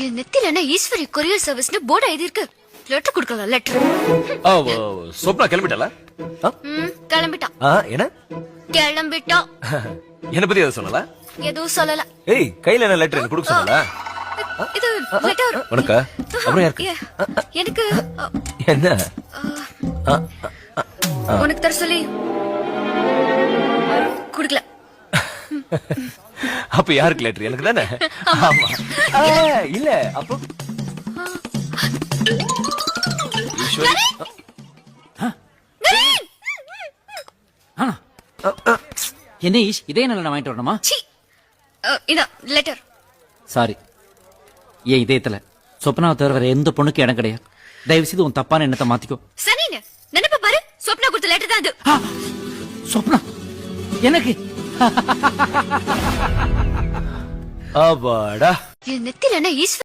என் நெத்தில என்ன Eswari courier சர்வீஸ்னு board எழுதி இருக்கு. லெட்டர் கொடுக்கலாம் லெட்டர். சொப்னா கிளம்பிட்டால கிளம்பிட்டா. என்ன கிளம்பிட்டா. என்ன பத்தி எதை சொன்னல? எதுவும் சொல்லல. ஏய் கையில என்ன லெட்டர் எனக்கு கொடுக்க சொன்னல? இது லெட்டர். உனக்கா? அப்புறம் யாருக்கு? எனக்கு. என்ன? உனக்கு தர சொல்லி குடுக்கல. அப்ப யாருக்கு லெட்டர்? எனக்கு தானே. ஆமா. இல்ல அப்போ ஈஸ்வரி. என்ன ஈஷ் இதே நல்ல வாங்கிட்டு வரணுமா? இத லெட்டர். சாரி, ஏன் இதயத்துல சொப்னாவை தவிர வேற எந்த பொண்ணுக்கு இடம் கிடையாது. தயவு செய்து உன் தப்பான எண்ணத்தை மாத்திக்கோ. சரிங்க நினைப்ப பாரு. சொப்னா கொடுத்த லெட்டர் தான் அது. சொப்னா எனக்கு அப்பாடா. என் நெத்தில என்ன ஈஸ்வரி